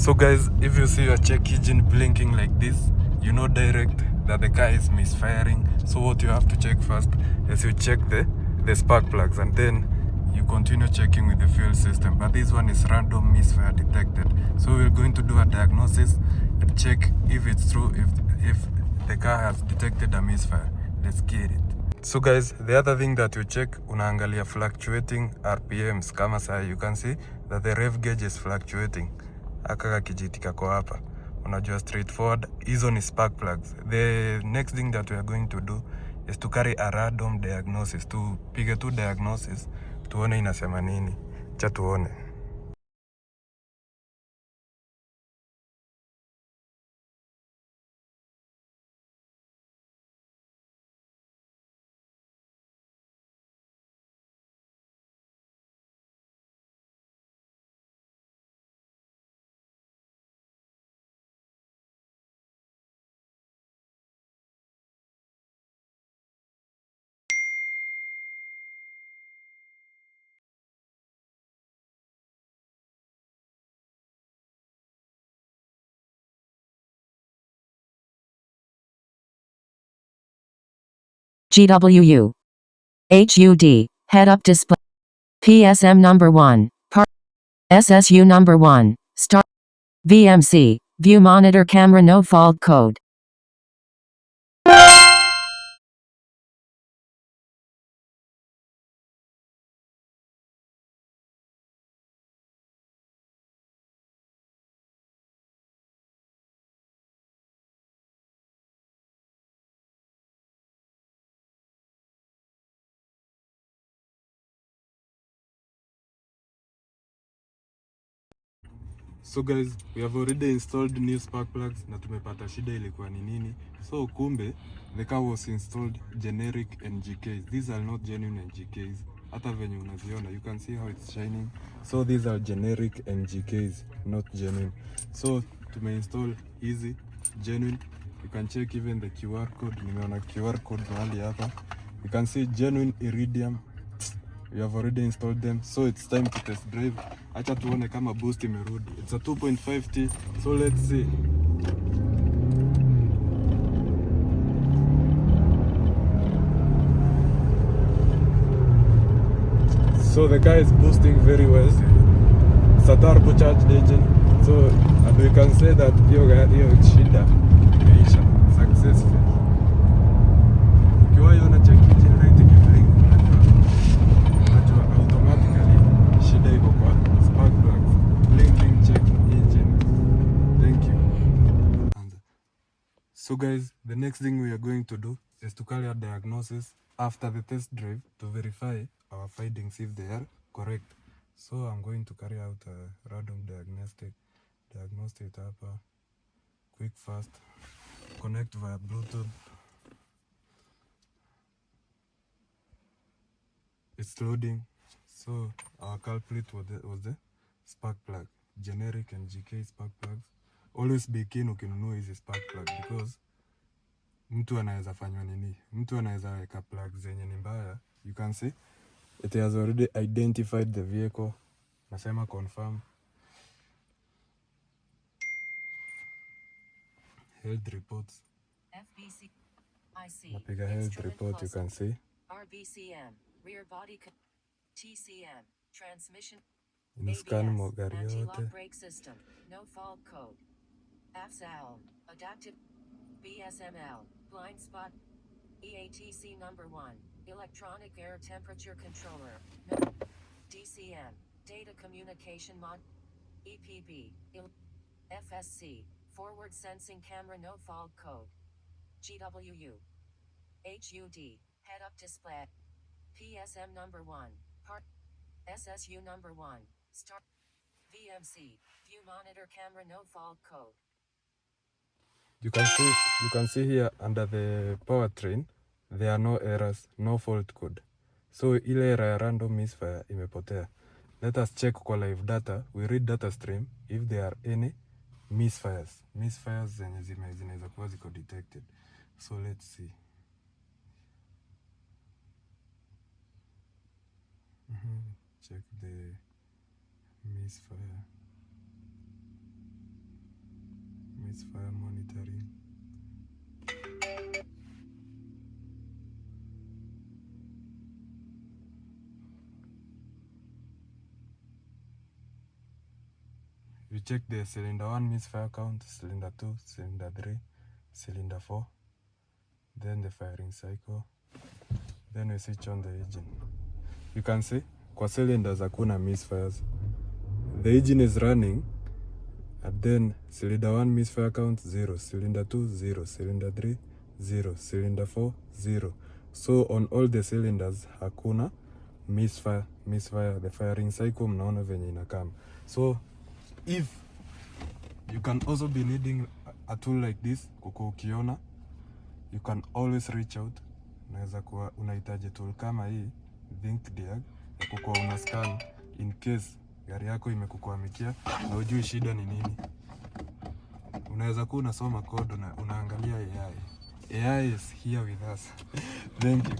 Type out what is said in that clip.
So guys, if you see your check engine blinking like this, you know direct that the car is misfiring. So what you have to check first is you check the spark plugs, and then you continue checking with the fuel system. But this one is random misfire detected. So we're going to do a diagnosis and check if it's true, if the car has detected a misfire. Let's get it. So guys, the other thing that you check, unaangalia fluctuating RPMs. Kama saa you can see that the rev gauge is fluctuating. Aka kijiti kako hapa. Unajua straightforward, hizo ni spark plugs. The next thing that we are going to do is to carry a random diagnosis. Tupige tu diagnosis, tuone inasema nini. Cha tuone. GWU. HUD. Head-up display. PSM number 1. Part. SSU number 1. Start. VMC. View monitor camera no fault code. So guys, we have already installed new spark plugs na tumepata shida ilikuwa ni nini. So kumbe, the car was installed generic NGKs. These are not genuine NGKs. Hata venye unaziona, you can see how it's shining. So these are generic NGKs, not genuine. So tumeinstall hizi genuine. You can check even the QR code. Nimeona QR code mahali hapa. You can see genuine iridium. We have already installed them, so it's time to test drive. Acha tuone kama boost imerudi. It's a 2.5T, so let's see. So the car is boosting very well. It's a turbocharged engine, so and we can say that hiyo shida imeisha successful. Ukiwa yona check engine light ikiblinka, unajua automatically shida iko kwa spark plugs. Blinking check engine. Thank you. So guys, the next thing we are going to do is to carry a diagnosis after the test drive to verify our findings if they are correct. So I'm going to carry out a random diagnostic hapa, quick fast, connect via Bluetooth. It's loading. So our culprit was the spark plug, generic and GK spark plugs. Always be keen ukinunua hizi spark plug because mtu anaweza fanywa nini, mtu anaweza weka plug zenye ni mbaya. You can see it has already identified the vehicle. Nasema confirm. Health reports. FBC. I see. Napiga health report, you can see. RBCM, rear body TCM, transmission. Scan magari yote. Anti-lock brake system, no fault code. AFSAL, adaptive. BSML, blind spot. EATC number 1, electronic air temperature controller. DCM, data communication mod. EPB, FSC, forward sensing camera no fault code. GWU. HUD, head-up display. PSM number 1, part. SSU number 1, start. VMC, view monitor camera no fault code. You can see here under the powertrain there are no errors, no fault code. So ile error ya random misfire imepotea. Let us check kwa live data. We read data stream if there are any misfires zenye zinaweza kuwa ziko detected. So let's see. Check the misfire. misfire monitoring. You check the cylinder 1 misfire count, cylinder 2, cylinder 3, cylinder 4, then the firing cycle, then we switch on the engine. You can see kwa cylinders hakuna misfires. The engine is running, and then cylinder 1 misfire count 0, cylinder 2 0, cylinder 3 0, cylinder 4 0. So on all the cylinders hakuna misfire. The firing cycle mnaona venye inakama. So if you can also be needing a tool like this, kuko ukiona, you can always reach out. Unaweza kuwa unahitaji tool kama hii Think Diag, kuko una scan in case gari yako imekukwamikia na hujui shida ni nini. Unaweza kuwa unasoma code na unaangalia AI. AI is here with us. Thank you.